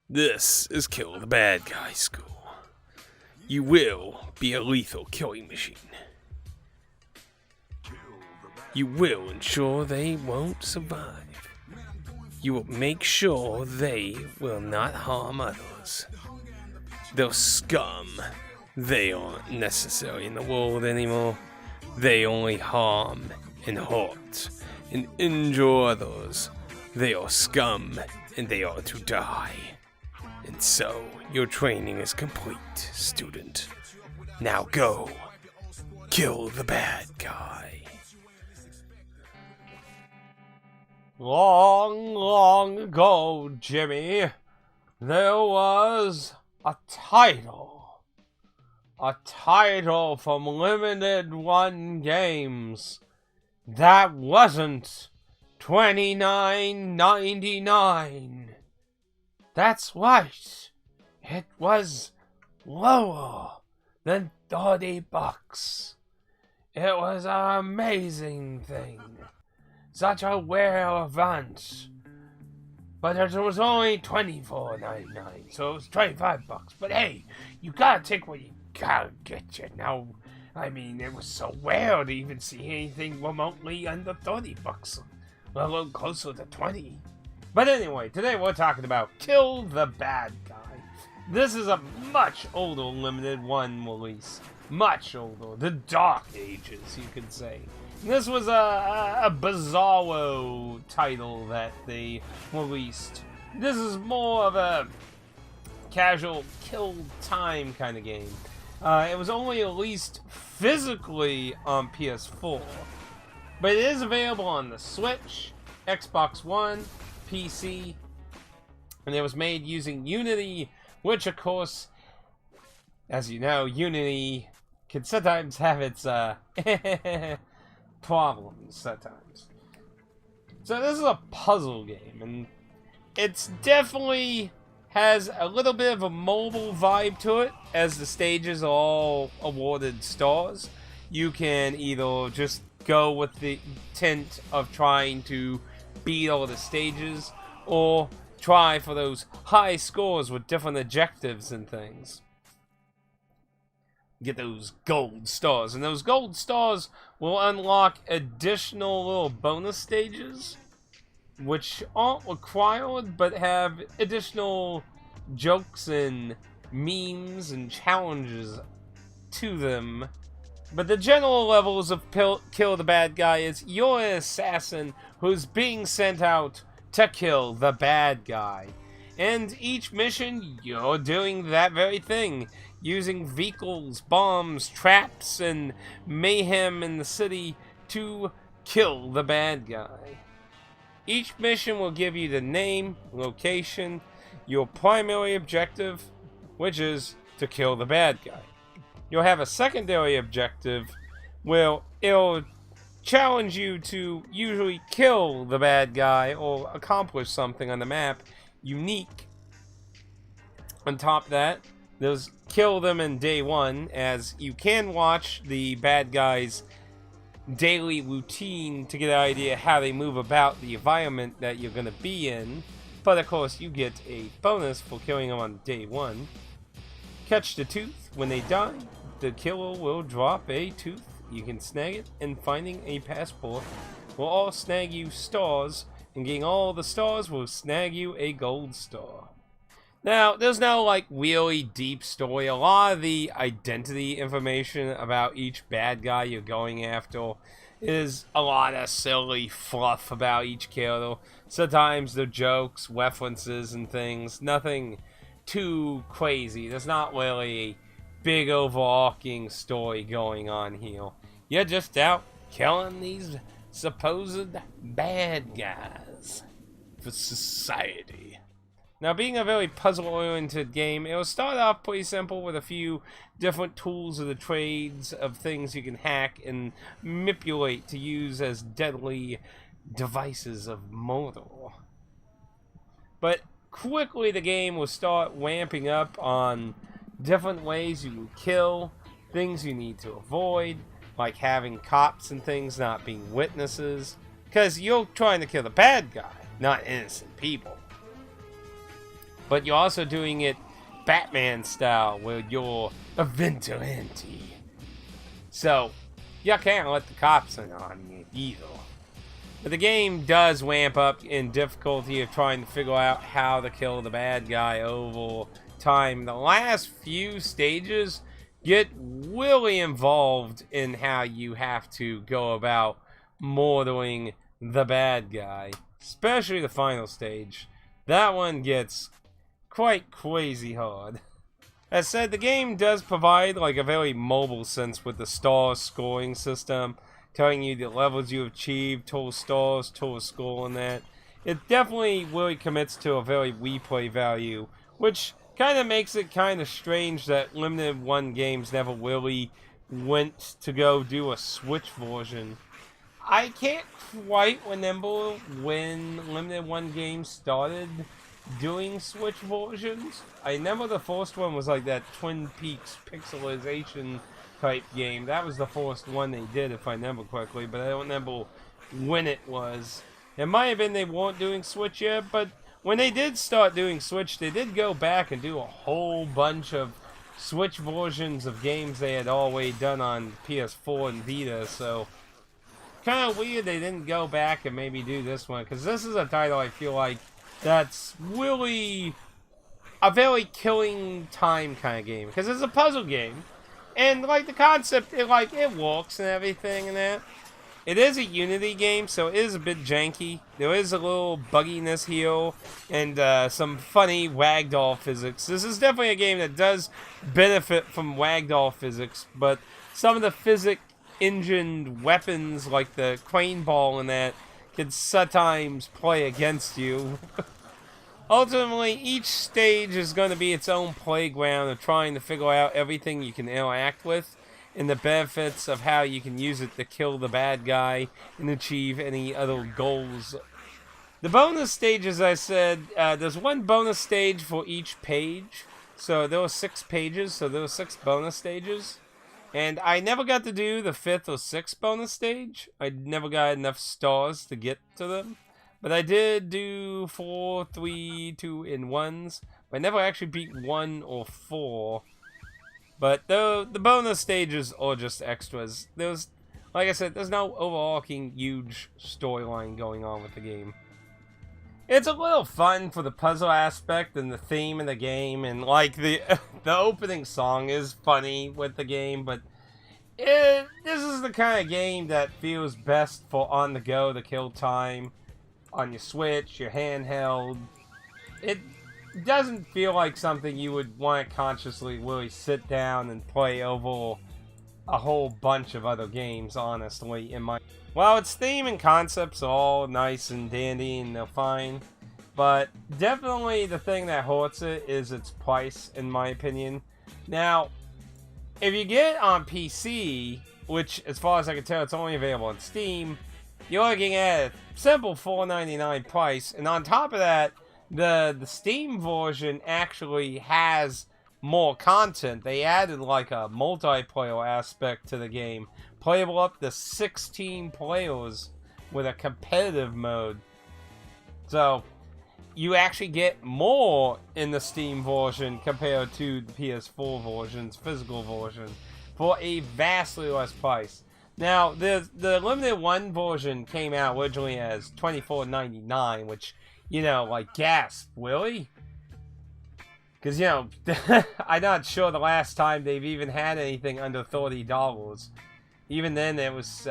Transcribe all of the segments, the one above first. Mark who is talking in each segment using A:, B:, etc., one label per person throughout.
A: This is Kill the Bad Guy School. You will be a lethal killing machine. You will ensure they won't survive. You will make sure they will not harm others. They're scum. They aren't necessary in the world anymore. They only harm and hurt and injure others. They are scum and they are to die. And so, your training is complete, student. Now go. Kill the bad guy.
B: Long, long ago, Jimmy, there was a title. A title from Limited One Games that wasn't $29.99. That's right. It was lower than $30. It was an amazing thing. Such a rare event. But it was only $24.99, so it was $25. But hey, you gotta take what you gotta get, you know. I mean, it was so rare to even see anything remotely under $30, let alone closer to 20. But anyway, today we're talking about Kill the Bad Guy. This is a much older Limited One release. Much older. The Dark Ages, you could say. This was a bizarro title that they released. This is more of a casual kill time kind of game. It was only released physically on PS4. But it is available on the Switch, Xbox One, PC, and it was made using Unity, which of course, as you know, Unity can sometimes have its problems sometimes. So this is a puzzle game, and it's definitely has a little bit of a mobile vibe to it, as the stages are all awarded stars. You can either just go with the intent of trying to beat all the stages, or try for those high scores with different objectives and things. Get those gold stars, and those gold stars will unlock additional little bonus stages, which aren't required, but have additional jokes and memes and challenges to them. But the general levels of Kill the Bad Guy is you're an assassin who's being sent out to kill the bad guy. And each mission, you're doing that very thing. Using vehicles, bombs, traps, and mayhem in the city to kill the bad guy. Each mission will give you the name, location, your primary objective, which is to kill the bad guy. You'll have a secondary objective where it'll challenge you to usually kill the bad guy or accomplish something on the map unique. On top of that, there's kill them in day one, as you can watch the bad guy's daily routine to get an idea how they move about the environment that you're going to be in. But of course, you get a bonus for killing them on day one. Catch the tooth. When they die, the killer will drop a tooth. You can snag it, and finding a passport will all snag you stars, and getting all the stars will snag you a gold star. Now, there's no like really deep story. A lot of the identity information about each bad guy you're going after is a lot of silly fluff about each killer. Sometimes they're jokes, references, and things. Nothing too crazy. There's not really a big overarching story going on here. You're just out killing these supposed bad guys for society. Now, being a very puzzle-oriented game, it'll start off pretty simple with a few different tools of the trades of things you can hack and manipulate to use as deadly devices of murder. But quickly the game will start ramping up on different ways you can kill, things you need to avoid, like having cops and things not being witnesses, because you're trying to kill the bad guy, not innocent people. but you're also doing it Batman style, where you're a vigilante. So, you can't let the cops in on you either. But the game does ramp up in difficulty of trying to figure out how to kill the bad guy over time. The last few stages get really involved in how you have to go about murdering the bad guy. Especially the final stage. That one gets quite crazy hard. As said, the game does provide like a very mobile sense with the star scoring system, telling you the levels you have achieved, total stars, total score, and that. It definitely really commits to a very replay value, which kind of makes it kind of strange that Limited One games never really went to go do a Switch version. I can't quite remember when Limited One games started doing Switch versions. I remember the first one was like that Twin Peaks pixelization type game. That was the first one they did, if I remember correctly, but I don't remember when it was. It might have been they weren't doing Switch yet, but when they did start doing Switch, they did go back and do a whole bunch of Switch versions of games they had already done on PS4 and Vita, so kind of weird they didn't go back and maybe do this one, because this is a title I feel like that's really a very killing time kind of game, because it's a puzzle game, and like the concept, it works and everything and that. It is a Unity game, so it is a bit janky. There is a little bugginess here, and some funny ragdoll physics. This is definitely a game that does benefit from ragdoll physics, but some of the physics-engined weapons, like the crane ball and that, can sometimes play against you. Ultimately, each stage is going to be its own playground of trying to figure out everything you can interact with and the benefits of how you can use it to kill the bad guy and achieve any other goals. The bonus stages, I said, there's one bonus stage for each page. So there were 6 pages, so there were 6 bonus stages. And I never got to do the 5th or 6th bonus stage. I never got enough stars to get to them. But I did do 4, 3, 2, and 1s. But I never actually beat 1 or 4. But the bonus stages are just extras. There's, like I said, there's no overarching huge storyline going on with the game. It's a little fun for the puzzle aspect and the theme of the game, and like the opening song is funny with the game, but this is the kind of game that feels best for on the go to kill time on your Switch, your handheld. It doesn't feel like something you would want to consciously really sit down and play over a whole bunch of other games, honestly, in my... Well, its theme and concepts are all nice and dandy and they're fine, but definitely the thing that hurts it is its price, in my opinion. Now, if you get it on PC, which as far as I can tell it's only available on Steam, you're looking at a simple $4.99 price, and on top of that, the Steam version actually has more content. They added like a multiplayer aspect to the game, playable up to 16 players with a competitive mode. So you actually get more in the Steam version compared to the PS4 version's physical version for a vastly less price. Now, the Limited One version came out originally as $24.99, which, you know, like, gasp, really? Because, you know, I'm not sure the last time they've even had anything under $30. Even then, it was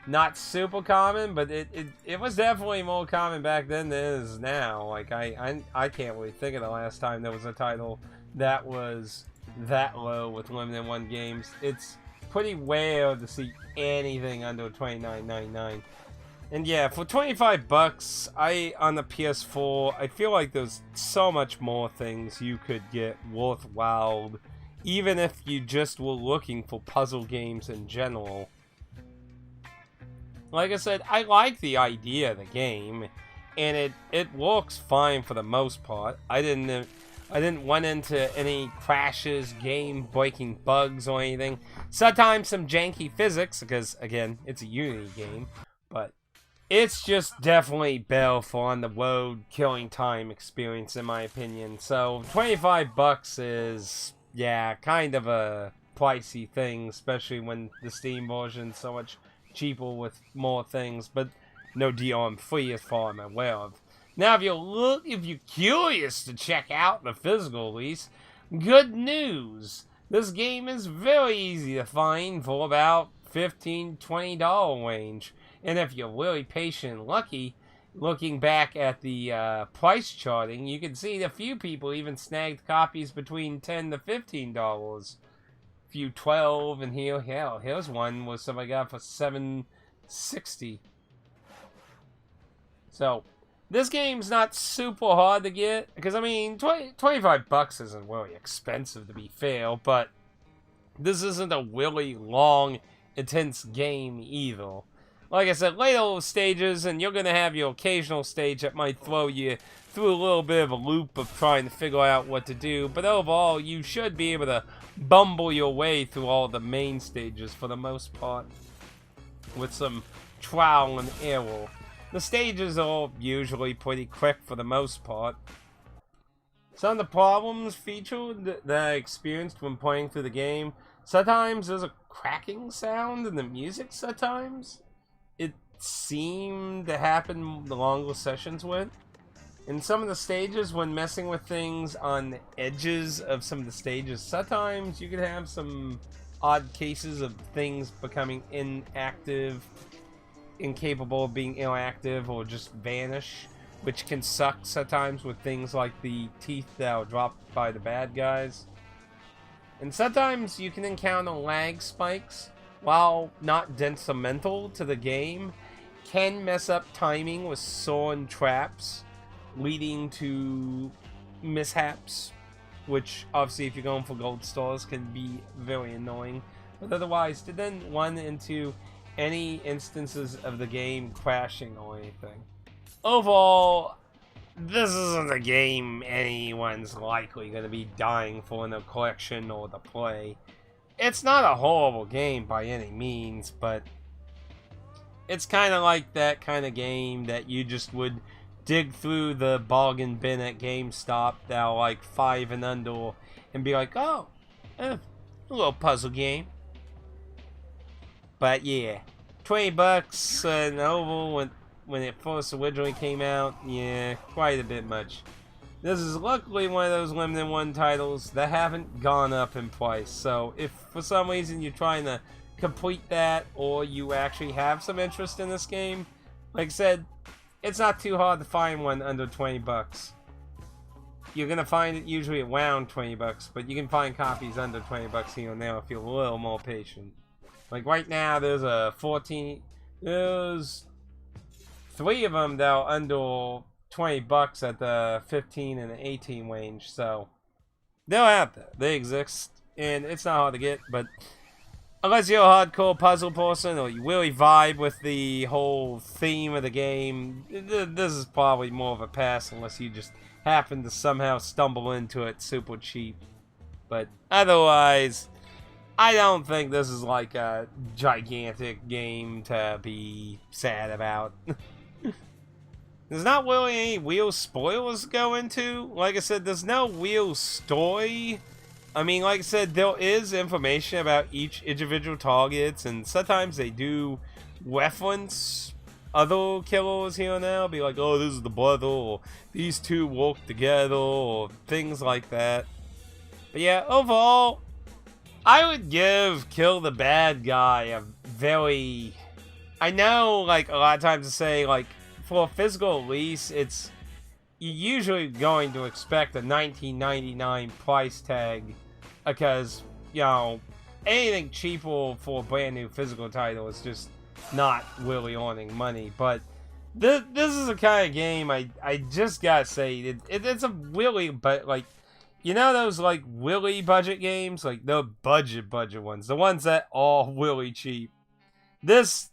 B: not super common, but it was definitely more common back then than it is now. Like, I can't really think of the last time there was a title that was that low with Limited One games. It's pretty rare to see anything under $29.99. And yeah, for $25 on the PS4, I feel like there's so much more things you could get worthwhile, even if you just were looking for puzzle games in general. Like I said, I like the idea of the game, and it works fine for the most part. I didn't run into any crashes, game-breaking bugs or anything. Sometimes some janky physics, because, again, it's a Unity game, but it's just definitely better for on the road killing time experience in my opinion. So $25 is, yeah, kind of a pricey thing, especially when the Steam version's so much cheaper with more things, but no DRM free as far as I'm aware of. Now, if you're curious to check out the physical release, good news! This game is very easy to find for about $15-20 range. And if you're really patient and lucky, looking back at the price charting, you can see a few people even snagged copies between $10 to $15. A few 12, and here's one where somebody got for $7.60. So, this game's not super hard to get, because I mean, $25 isn't really expensive to be fair, but this isn't a really long, intense game either. Like I said, later stages, and you're going to have your occasional stage that might throw you through a little bit of a loop of trying to figure out what to do, but overall, you should be able to bumble your way through all the main stages for the most part, with some trial and error. The stages are usually pretty quick for the most part. Some of the problems featured that I experienced when playing through the game, sometimes there's a cracking sound in the music sometimes. It seemed to happen the longer sessions went. In some of the stages, when messing with things on the edges of some of the stages, sometimes you could have some odd cases of things becoming inactive, incapable of being inactive, or just vanish, which can suck sometimes with things like the teeth that are dropped by the bad guys. And sometimes you can encounter lag spikes, while not detrimental to the game, can mess up timing with sawn traps, leading to mishaps, which obviously if you're going for gold stars can be very annoying. But otherwise, to then run into any instances of the game crashing or anything. Overall, this isn't a game anyone's likely going to be dying for in a collection or to play. It's not a horrible game by any means, but it's kind of like that kind of game that you just would dig through the bargain bin at GameStop that are like 5 and under and be like, oh, a little puzzle game. But yeah, $20 and over when it first originally came out, yeah, quite a bit much. This is luckily one of those limited one titles that haven't gone up in price, so if for some reason you're trying to complete that, or you actually have some interest in this game, like I said, it's not too hard to find one under $20. You're gonna find it usually around $20, but you can find copies under $20 here and there if you're a little more patient. Like right now, there's there's 3 of them that are under $20 at the 15 and the 18 range, so they're out there. They exist, and it's not hard to get, but unless you're a hardcore puzzle person or you really vibe with the whole theme of the game, this is probably more of a pass unless you just happen to somehow stumble into it super cheap. But otherwise, I don't think this is like a gigantic game to be sad about. There's not really any real spoilers to go into. Like I said, there's no real story. I mean, like I said, there is information about each individual targets, and sometimes they do reference other killers here and there. Be like, oh, this is the brother, or these two work together, or things like that. But yeah, overall, I would give Kill the Bad Guy a very... I know, like, a lot of times to say, like, for a physical release, it's... You're usually going to expect a $19.99 price tag, because, you know, anything cheaper for a brand new physical title is just not really earning money. But this is the kind of game I just gotta say, it's a really, but like, you know those like really budget games, like the budget ones, the ones that are really cheap. This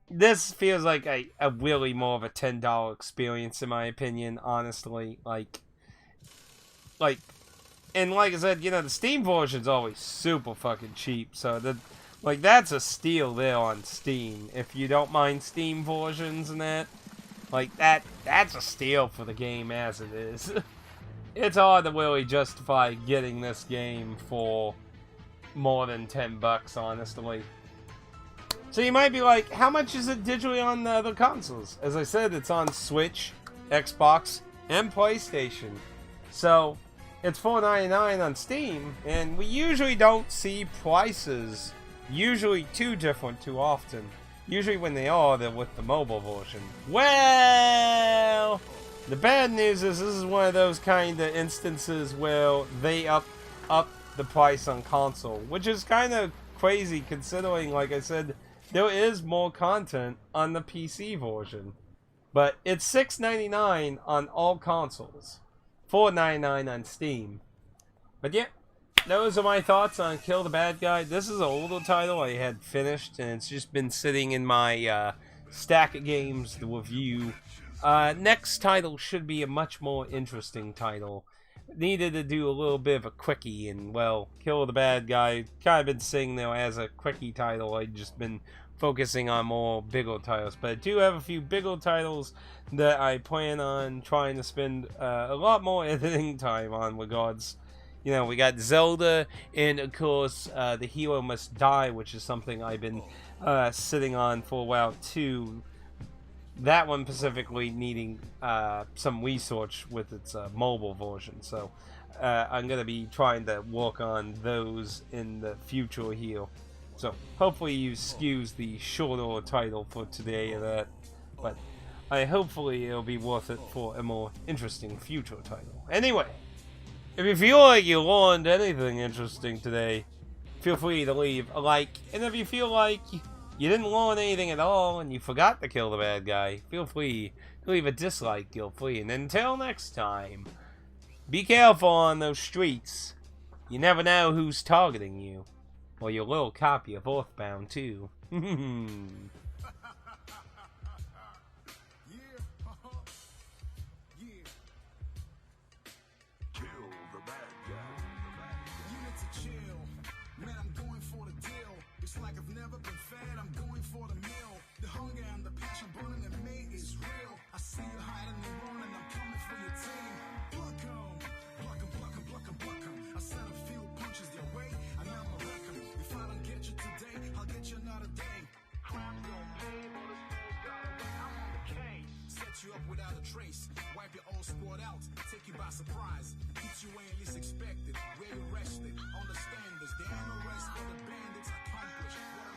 B: feels like a really more of a $10 experience in my opinion, honestly. Like, and like I said, you know, the Steam version's always super fucking cheap, so Like, that's a steal there on Steam. If you don't mind Steam versions and that. Like, that's a steal for the game as it is. It's hard to really justify getting this game for more than $10, honestly. So you might be like, how much is it digitally on the other consoles? As I said, it's on Switch, Xbox, and PlayStation. So, it's $4.99 on Steam, and we usually don't see prices usually too different too often. Usually when they are, they're with the mobile version. Well, the bad news is this is one of those kind of instances where they up the price on console, which is kind of crazy considering, like I said, there is more content on the PC version. But it's $6.99 on all consoles, $4.99 on Steam. But yeah, those are my thoughts on Kill the Bad Guy. This is an older title I had finished, and it's just been sitting in my stack of games to review. Next title should be a much more interesting title. Needed to do a little bit of a quickie, and well, Kill the Bad Guy kind of been sitting there as a quickie title. I've just been focusing on more bigger titles, but I do have a few bigger titles that I plan on trying to spend a lot more editing time on. Regards, you know, we got Zelda, and of course The Hero Must Die, which is something I've been sitting on for a while too. That one specifically needing some research with its mobile version, so I'm going to be trying to work on those in the future here. So hopefully you excuse the shorter title for today of that, but hopefully it'll be worth it for a more interesting future title. Anyway, if you feel like you learned anything interesting today, feel free to leave a like, and if you feel like you didn't learn anything at all and you forgot to kill the bad guy, feel free to leave a dislike, guilt-free. And until next time, be careful on those streets. You never know who's targeting you. Or your little copy of Earthbound, too.
C: Like I've never been fed, I'm going for the meal. The hunger and the passion burning in me is real. I see you hiding and running, I'm coming for your team. Pluck 'em, pluck 'em, pluck 'em, pluck 'em, pluck 'em. I sent a few punches their way, and I'ma wreck 'em. If I don't get you today, I'll get you another day. Crap don't pay, but the snakes got away, I'm on the case. Set you up without a trace, wipe your old squad out, take you by surprise. Hit you where you least expected, where you rested. Understand this, there ain't no rest for the bandits. Accomplished what I'm